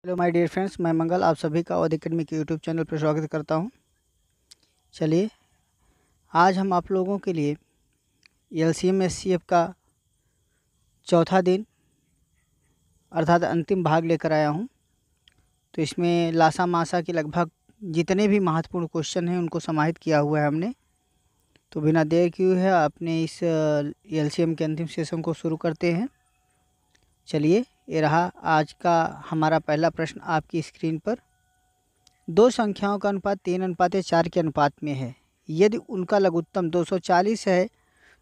Hello my dear friends, मैं मंगल आप सभी का अवध एकेडमी के यूट्यूब चैनल पर स्वागत करता हूं। चलिए, आज हम आप लोगों के लिए एलसीएम एससीएफ का चौथा दिन अर्थात अंतिम भाग लेकर आया हूं। तो इसमें लासा मासा के लगभग जितने भी महत्वपूर्ण क्वेश्चन हैं उनको समाहित किया हुआ है हमने। तो बिना देर किए हुए अपने इस एलसीएम के अंतिम सेशन को शुरू करते हैं। चलिए, ये रहा आज का हमारा पहला प्रश्न आपकी स्क्रीन पर। दो संख्याओं का अनुपात 3:4 के अनुपात में है। यदि उनका लघुत्तम 240 है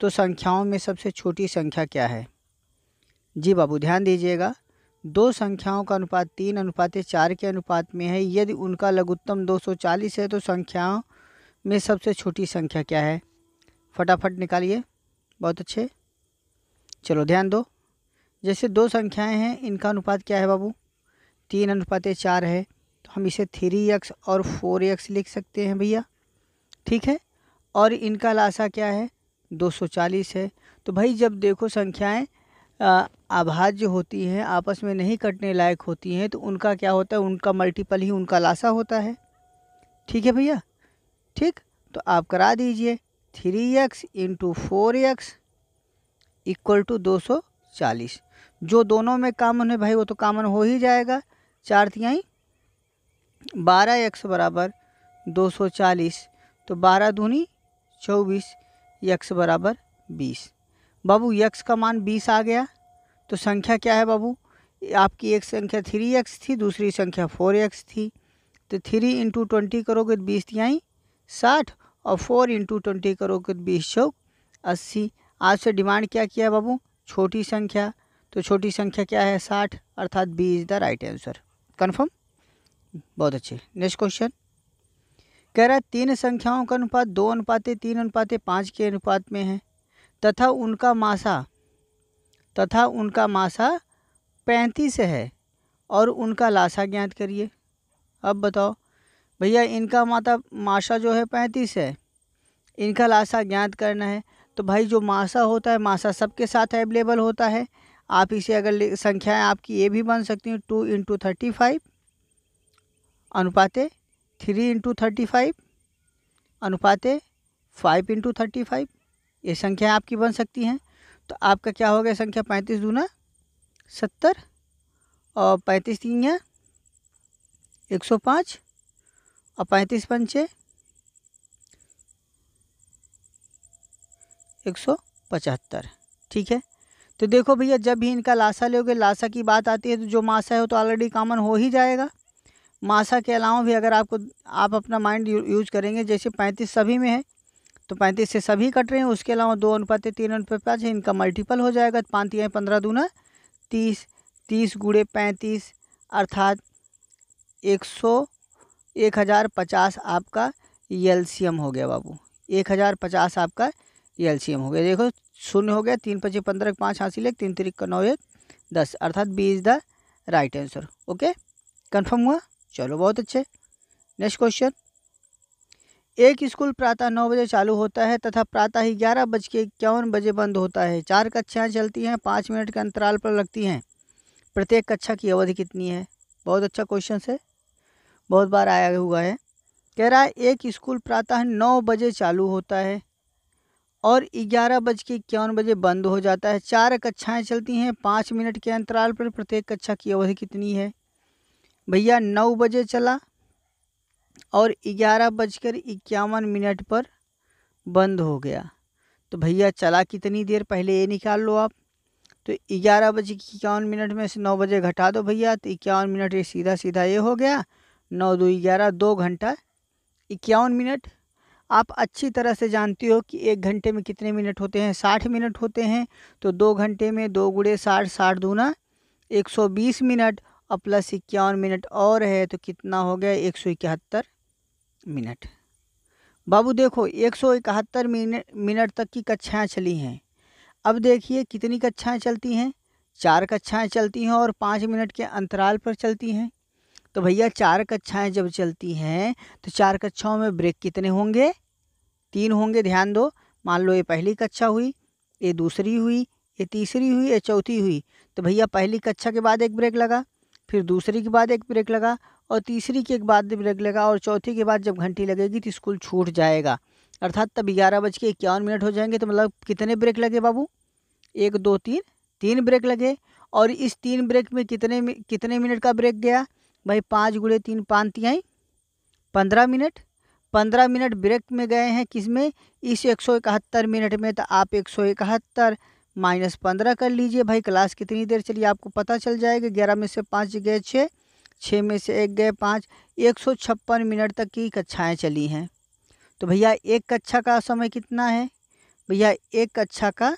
तो संख्याओं में सबसे छोटी संख्या क्या है? जी बाबू, ध्यान दीजिएगा। दो संख्याओं का अनुपात 3:4 के अनुपात में है। यदि उनका लघुत्तम 240 है तो संख्याओं में सबसे छोटी संख्या क्या है? फटाफट निकालिए। बहुत अच्छे, चलो ध्यान दो। जैसे दो संख्याएं हैं, इनका अनुपात क्या है बाबू? 3:4 है। तो हम इसे 3x और 4x लिख सकते हैं भैया, ठीक है। और इनका लासा क्या है? 240 है। तो भाई जब देखो संख्याएं अभाज्य होती हैं, आपस में नहीं कटने लायक होती हैं, तो उनका क्या होता है? उनका मल्टीपल ही उनका लासा होता है। ठीक है भैया, ठीक। तो आप करा दीजिए 3x × 4x = 240। जो दोनों में कॉमन है भाई वो तो कॉमन हो ही जाएगा। 4 तिहाई 12x = 240। तो 12 दूनी 24, x = 20। बाबू x का मान 20 आ गया। तो संख्या क्या है बाबू? आपकी एक संख्या 3x थी, दूसरी संख्या 4x थी। तो 3 × 20 करोगे तो 20 तिहाई 60 और 4 × 20 करोगे तो 20 चौक 80। आपसे डिमांड क्या किया है बाबू? छोटी संख्या। तो छोटी संख्या क्या है? 60, अर्थात B is the right answer. Confirm? बहुत अच्छे। नेक्स्ट क्वेश्चन कह रहा है तीन संख्याओं का अनुपात 2:3:5 के अनुपात में है तथा उनका मासा 35 है और उनका लासा ज्ञात करिए। अब बताओ भैया, इनका मासा जो है 35 है, इनका लासा ज्ञात करना है। तो भाई जो मासा होता है, मासा सबके साथ अवेलेबल होता है। आप इसे अगर संख्याएं आपकी ये भी बन सकती हैं 2 × 35 अनुपाते 3 × 35 अनुपाते 5 × 35, ये संख्या आपकी बन सकती हैं। तो आपका क्या हो गया? संख्या 35 दूना 70 और 35 तिया 105 और 35 पंचे 175। ठीक है। तो देखो भैया, जब भी इनका लासा लोगे, लासा की बात आती है तो जो मासा है वो तो ऑलरेडी कॉमन हो ही जाएगा। मासा के अलावा भी अगर आप अपना माइंड यूज करेंगे, जैसे 35 सभी में है तो 35 से सभी कट रहे हैं। उसके अलावा 2:3:5 है, इनका मल्टीपल हो जाएगा। 5 तिहाई 15 दूना 30, 30 × 35 अर्थात 1050 आपका एलसीएम हो गया बाबू। 1050 आपका एलसीएम हो गया। देखो, शून्य हो गया, 3 × 5 = 15, 5 हासिल है, 3 × 3 = 9, 1 10 अर्थात B is the right answer. Okay, confirm हुआ? चलो बहुत अच्छे। नेक्स्ट क्वेश्चन, एक स्कूल प्रातः 9 बजे चालू होता है तथा प्रातः 11:51 बंद होता है। 4 कक्षाएं चलती हैं, 5 मिनट के अंतराल पर लगती हैं। प्रत्येक कक्षा की अवधि कितनी है? बहुत अच्छा क्वेश्चन है, बहुत बार आया हुआ है। कह रहा है एक स्कूल प्रातः 9 बजे चालू होता है और 11:51 बंद हो जाता है। 4 कक्षाएं चलती हैं, 5 मिनट के अंतराल पर। प्रत्येक कक्षा की अवधि कितनी है? भैया 9 बजे चला और 11:51 पर बंद हो गया। तो भैया चला कितनी देर? पहले ये निकाल लो आप। तो 11:51 में से 9 बजे घटा दो भैया, तो 51 मिनट, ये सीधा सीधा ये हो गया। 9 × 2 = 11, 2 घंटा 51 मिनट। आप अच्छी तरह से जानती हो कि 1 घंटे में कितने मिनट होते हैं? 60 मिनट होते हैं। तो 2 घंटे में 2 × 60, 60 दूना 120 मिनट और प्लस 51 मिनट और है, तो कितना हो गया? 171 मिनट। बाबू देखो, 171 मिनट तक की कक्षाएं चली हैं। अब देखिए कितनी कक्षाएं चलती हैं? 4 कक्षाएं चलती हैं और 5 मिनट के अंतराल पर चलती हैं। तो भैया 4 कक्षाएं जब चलती हैं तो 4 कक्षाओं में ब्रेक कितने होंगे? 3 होंगे। ध्यान दो, मान लो ये पहली कक्षा हुई, ये दूसरी हुई, ये तीसरी हुई, ये चौथी हुई। तो भैया पहली कक्षा के बाद एक ब्रेक लगा, फिर दूसरी के बाद एक ब्रेक लगा और तीसरी के बाद ब्रेक लगा और चौथी के बाद जब घंटी लगेगी तो स्कूल छूट जाएगा। अर्थात तब 11:51 हो जाएंगे। तो मतलब कितने ब्रेक लगे बाबू? 1 2 3, 3 ब्रेक लगे। और इस 3 ब्रेक में कितने मिनट का ब्रेक गया भाई? 5 × 3 5 तिहाई 15 मिनट। 15 मिनट ब्रेक में गए हैं किस में? इस 171 मिनट में। तो आप 171 - 15 कर लीजिए भाई। क्लास कितनी देर चली आपको पता चल जाएगा। 11 में से 5 गए 6, 6 में से 1 गए 5, 156 मिनट तक की कक्षाएं चली हैं। तो भैया एक कक्षा का समय कितना है? भैया एक कक्षा का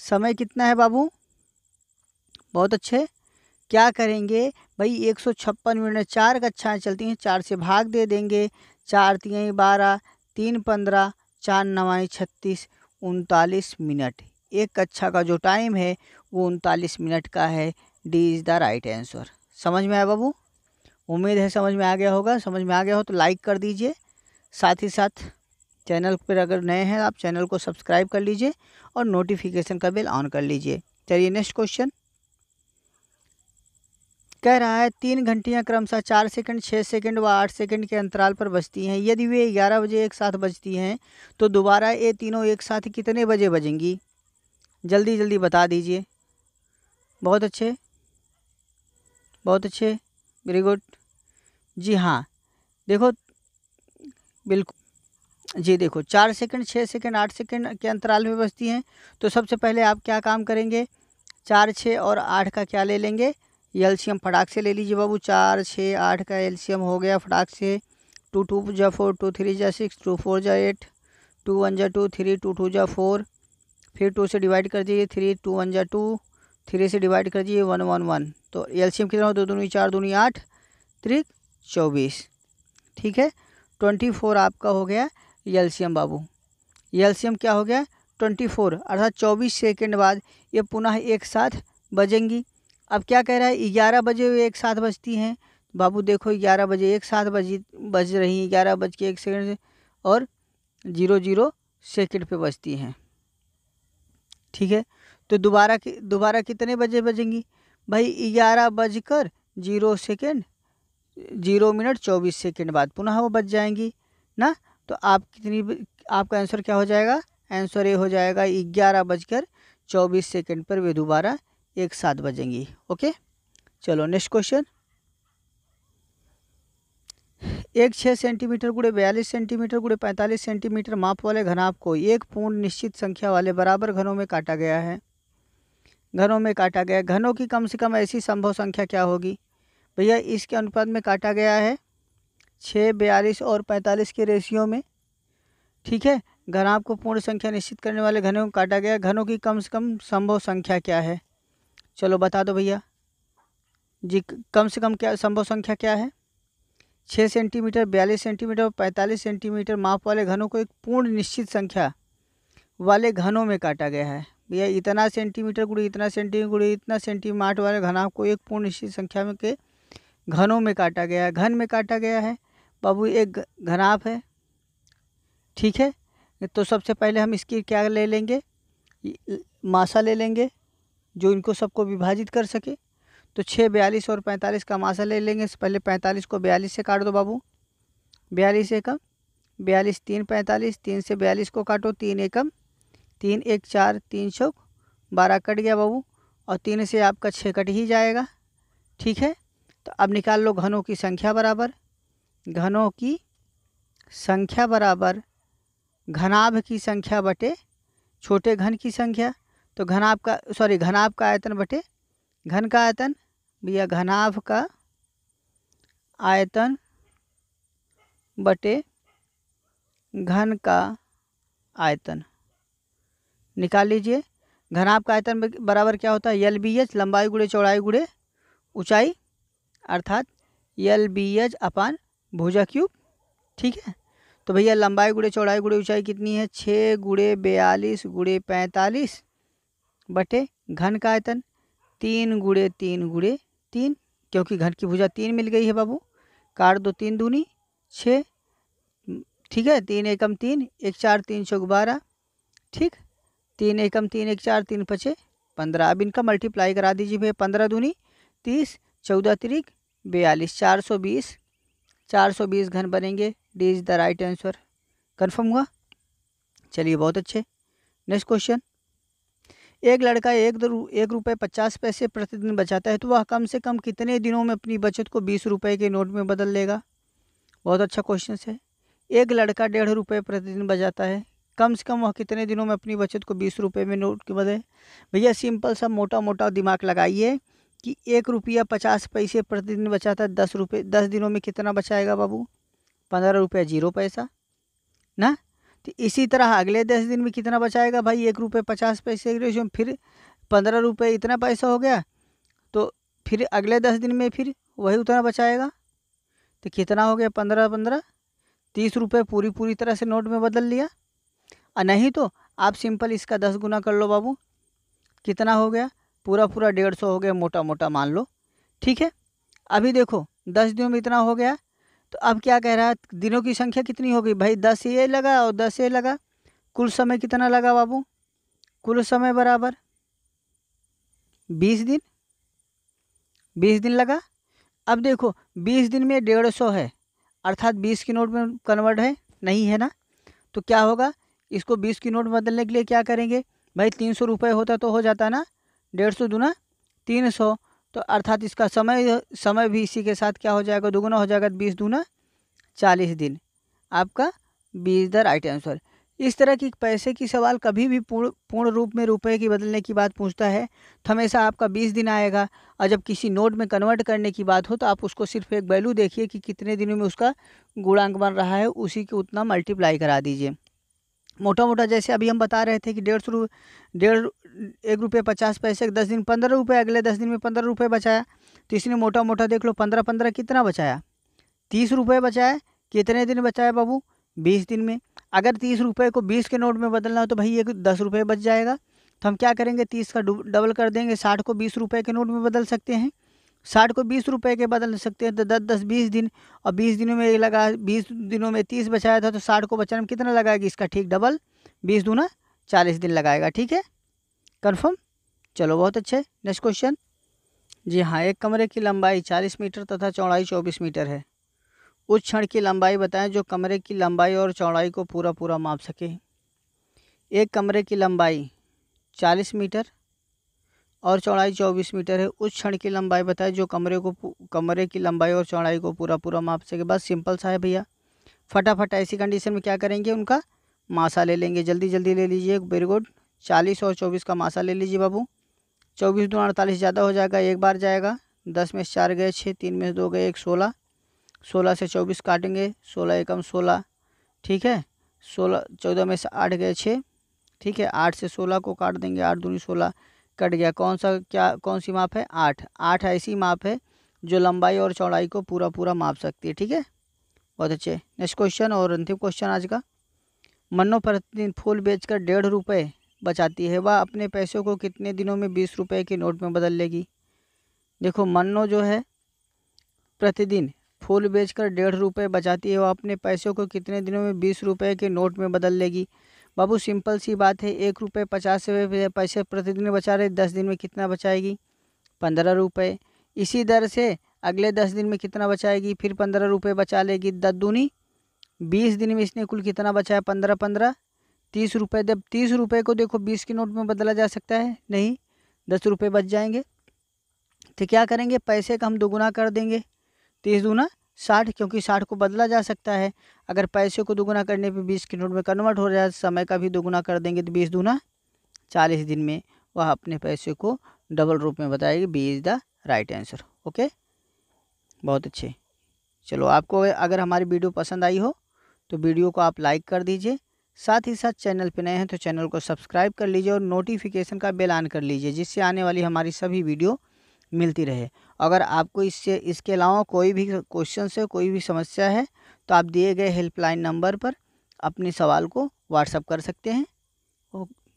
समय कितना है बाबू? बहुत अच्छे। क्या करेंगे भाई? 156 मिनट, 4 कक्षाएं चलती हैं, 4 से भाग दे देंगे। 4 तिहाई 12, 3 15, 4 9 36, 39 मिनट। एक कक्षा का जो टाइम है वो 39 मिनट का है। D is the right answer. समझ में आया बाबू? उम्मीद है समझ में आ गया होगा। समझ में आ गया हो तो लाइक कर दीजिए। साथ ही साथ चैनल पर अगर नए हैं आप चैनल को सब्सक्राइब कर लीजिए और नोटिफिकेशन का बेल ऑन कर लीजिए। चलिए नेक्स्ट क्वेश्चन कह रहा है 3 घंटियां क्रमशः 4 सेकंड, 6 सेकंड व 8 सेकंड के अंतराल पर बजती हैं। यदि वे 11 बजे एक साथ बजती हैं तो दोबारा ये तीनों एक साथ कितने बजे बजेंगी? जल्दी जल्दी बता दीजिए। बहुत अच्छे, बहुत अच्छे, वेरी गुड। जी हाँ, देखो बिल्कुल जी। देखो 4 सेकंड, 6 सेकंड, 8 सेकंड के अंतराल में बजती हैं। तो सबसे पहले आप क्या काम करेंगे? 4 6 और 8 का क्या ले लेंगे? एलसीएम फटाक से ले लीजिए बाबू। 4 6 8 का एलसीएम हो गया फटाक से। 2 2 × 4, 2 3 × 6, 2 4 × 8, 2 1 × 2, 3 2 2 × 4। फिर 2 से डिवाइड कर दीजिए, 3 2 1 × 2, 3 से डिवाइड कर दीजिए, 1 1 1। तो एलसीएम कितना हो? 2 दूनी 4, दूनी 8, 3 24। ठीक है, 24 आपका हो गया एलसीएम बाबू। एलसीएम क्या हो गया? 24। अर्थात 24 सेकंड बाद ये पुनः एक साथ बजेंगी। अब क्या कह रहा है? 11 बजे वे एक साथ बजती हैं। बाबू देखो 11 बजे एक साथ बज रही हैं। 11:01 और 00 सेकंड पे बजती हैं। ठीक है, तो दोबारा कितने बजे बजेंगी भाई? 11:0 0 मिनट 24 सेकंड बाद पुनः वो बज जाएंगी ना। तो आपका आंसर क्या हो जाएगा? आंसर ये हो जाएगा 11:24 पर वे दोबारा एक साथ बजेंगी। ओके, चलो नेक्स्ट क्वेश्चन। एक 6 सेंटीमीटर × 42 सेंटीमीटर × 45 सेंटीमीटर माप वाले घनाभ को एक पूर्ण निश्चित संख्या वाले बराबर घनों में काटा गया है। घनों की कम से कम ऐसी संभव संख्या क्या होगी? भैया इसके अनुपात में काटा गया है 6, 42 और 45 के रेशियो में। ठीक है, घनाभ को पूर्ण संख्या निश्चित करने वाले घनों को काटा गया। घनों की कम से कम संभव संख्या क्या है? चलो बता दो भैया जी। कम से कम क्या संभव संख्या क्या है? 6 सेंटीमीटर, 42 सेंटीमीटर और 45 सेंटीमीटर माप वाले घनों को एक पूर्ण निश्चित संख्या वाले घनों में काटा गया है। भैया इतना सेंटीमीटर × इतना सेंटीमीटर × इतना सेंटीमीटर वाले घनाभ को एक पूर्ण निश्चित संख्या में के घनों में काटा गया है। घन में काटा गया है बाबू, एक घनाभ है। ठीक है, तो सबसे पहले हम इसकी क्या ले लेंगे? मासा ले लेंगे जो इनको सबको विभाजित कर सके। तो 6, 42 और 45 का मासा ले लेंगे। पहले 45 को 42 से काट दो बाबू। 42 एकम 42, 3 45, 3 से 42 को काटो, 3 एकम 3 1 4, 3 चौक 12 कट गया बाबू। और 3 से आपका 6 कट ही जाएगा। ठीक है, तो अब निकाल लो घनों की संख्या बराबर घनाभ की संख्या बटे छोटे घन की संख्या। तो घनाभ का आयतन बटे घन का आयतन। भैया घनाभ का आयतन बटे घन का आयतन निकाल लीजिए। घनाभ का आयतन बराबर क्या होता है? LBH लंबाई गुणे चौड़ाई गुणे ऊंचाई, अर्थात LBH अपान भुजा क्यूब। ठीक है, तो भैया लंबाई गुणे चौड़ाई गुणे ऊंचाई कितनी है? 6 × 42 × 45 बटे घन का आयतन 3 × 3 × 3, क्योंकि घन की भुजा 3 मिल गई है बाबू। काट दो, 3 दूनी 6। ठीक है, 3 एकम 3 1 4, 3 चौक 12। ठीक, 3 एकम 3 1 4, 3 5 15। अब इनका मल्टीप्लाई करा दीजिए भैया। 15 दूनी 30, 14 तिरिक 42, 420 घन बनेंगे। D is the right answer. Confirm हुआ। चलिए बहुत अच्छे। नेक्स्ट क्वेश्चन, एक लड़का 1 रुपये 50 पैसे प्रतिदिन बचाता है तो वह कम से कम कितने दिनों में अपनी बचत को 20 रुपये के नोट में बदल लेगा। बहुत अच्छा क्वेश्चन है। एक लड़का 1.5 रुपये प्रतिदिन बचाता है, कम से कम वह कितने दिनों में अपनी बचत को 20 रुपये में नोट के बदले। भैया सिंपल सा मोटा मोटा दिमाग लगाइए कि 1 रुपया 50 पैसे प्रतिदिन बचाता है, 10 दिनों में कितना बचाएगा बाबू, 15 रुपये 0 पैसा ना। तो इसी तरह अगले 10 दिन में कितना बचाएगा भाई, 1 रुपये 50 पैसे के रेशियो में फिर 15 रुपये इतना पैसा हो गया, तो फिर अगले 10 दिन में फिर वही उतना बचाएगा। तो कितना हो गया, 15 30 रुपये पूरी तरह से नोट में बदल लिया। और नहीं तो आप सिंपल इसका 10 गुना कर लो बाबू, कितना हो गया, पूरा 150 हो गया, मोटा मोटा मान लो। ठीक है, अभी देखो 10 दिनों में इतना हो गया, तो अब क्या कह रहा है, दिनों की संख्या कितनी हो गई भाई, 10 ये लगा और 10 ये लगा, कुल समय कितना लगा बाबू, कुल समय बराबर 20 दिन, 20 दिन लगा। अब देखो 20 दिन में 150 है, अर्थात 20 की नोट में कन्वर्ट है नहीं है ना, तो क्या होगा, इसको 20 की नोट बदलने के लिए क्या करेंगे भाई, 300 रुपये होता तो हो जाता ना, 150 दूना 300, तो अर्थात इसका समय भी इसी के साथ क्या हो जाएगा, दोगुना हो जाएगा, 20 दूना 40 दिन, आपका 20 द राइट आंसर। इस तरह की पैसे की सवाल कभी भी पूर्ण रूप में रुपए की बदलने की बात पूछता है तो हमेशा आपका 20 दिन आएगा, और जब किसी नोट में कन्वर्ट करने की बात हो तो आप उसको सिर्फ एक वैल्यू देखिए कि कितने दिनों में उसका गुणांक बन रहा है, उसी के उतना मल्टीप्लाई करा दीजिए। मोटा मोटा जैसे अभी हम बता रहे थे कि 1 रुपये 50 पैसे 10 दिन 15 रुपये, अगले 10 दिन में 15 रुपये बचाया, तो इसने मोटा मोटा देख लो 15 कितना बचाया, 30 रुपये बचाया। कितने दिन बचाया बाबू, 20 दिन में। अगर 30 रुपये को 20 के नोट में बदलना हो तो भाई ये 10 रुपये बच जाएगा, तो हम क्या करेंगे, 30 का डबल कर देंगे, 60 को 20 रुपये के नोट में बदल सकते हैं, 60 को 20 रुपये के बदल सकते हैं, तो 10 20 दिन, और 20 दिनों में ये लगा, 20 दिनों में 30 बचाया था, तो 60 को बचाने में कितना लगाएगी, इसका ठीक डबल, 20 दूना 40 दिन लगाएगा। ठीक है, कन्फर्म। चलो बहुत अच्छे। नेक्स्ट क्वेश्चन, जी हाँ, एक कमरे की लंबाई 40 मीटर तथा चौड़ाई 24 मीटर है, उस क्षण की लंबाई बताएं जो कमरे की लंबाई और चौड़ाई को पूरा माप सके। एक कमरे की लंबाई 40 मीटर और चौड़ाई 24 मीटर है, उस क्षण की लंबाई बताएं जो कमरे की लंबाई और चौड़ाई को पूरा माप सके। बस सिंपल सा है भैया, फटाफट ऐसी कंडीशन में क्या करेंगे, उनका मासा ले लेंगे, जल्दी ले लीजिए। वेरी गुड, 40 और 24 का मासा ले लीजिए बाबू। 24 दूना 48 ज़्यादा हो जाएगा, एक बार जाएगा, 10 में से 4 गए 6, 3 में से 2 गए 1, 16, 16 से 24 काटेंगे, 16 एकम 16, ठीक है, 16, 14 में से 8 गए 6, ठीक है, 8 से 16 को काट देंगे, 8 दूनी 16 कट गया। कौन सी माप है, 8 ऐसी माप है जो लंबाई और चौड़ाई को पूरा माप सकती है। ठीक है, बहुत अच्छे। नेक्स्ट क्वेश्चन और अंतिम क्वेश्चन आज का, मन्नो प्रतिदिन फूल बेचकर 1.5 रुपये बचाती है, वह अपने पैसों को कितने दिनों में 20 रुपये के नोट में बदल लेगी। देखो मन्नो जो है प्रतिदिन फूल बेचकर 1.5 रुपये बचाती है, वह अपने पैसों को कितने दिनों में 20 रुपये के नोट में बदल लेगी। बाबू सिंपल सी बात है, 1 रुपये 50 पैसे प्रतिदिन बचा रहे, 10 दिन में कितना बचाएगी, 15 रुपये। इसी दर से अगले 10 दिन में कितना बचाएगी, फिर 15 रुपये बचा लेगी, 10 दूनी 20 दिन में इसने कुल कितना बचाया, 15 30 रुपये। जब 30 रुपये को देखो 20 के नोट में बदला जा सकता है नहीं, 10 रुपये बच जाएंगे, तो क्या करेंगे, पैसे का हम दोगुना कर देंगे, 30 दूना 60, क्योंकि 60 को बदला जा सकता है। अगर पैसे को दोगुना करने पे 20 के नोट में कन्वर्ट हो जाए, समय का भी दोगुना कर देंगे, तो 20 दूना 40 दिन में वह अपने पैसे को डबल रूप में बताएगी। B is the right answer. Okay, बहुत अच्छे। चलो, आपको अगर हमारी वीडियो पसंद आई हो तो वीडियो को आप लाइक कर दीजिए, साथ ही साथ चैनल पे नए हैं तो चैनल को सब्सक्राइब कर लीजिए और नोटिफिकेशन का बेल ऑन कर लीजिए, जिससे आने वाली हमारी सभी वीडियो मिलती रहे। अगर आपको इसके अलावा कोई भी क्वेश्चन है, कोई भी समस्या है, तो आप दिए गए हेल्पलाइन नंबर पर अपने सवाल को व्हाट्सएप कर सकते हैं।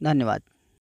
धन्यवाद।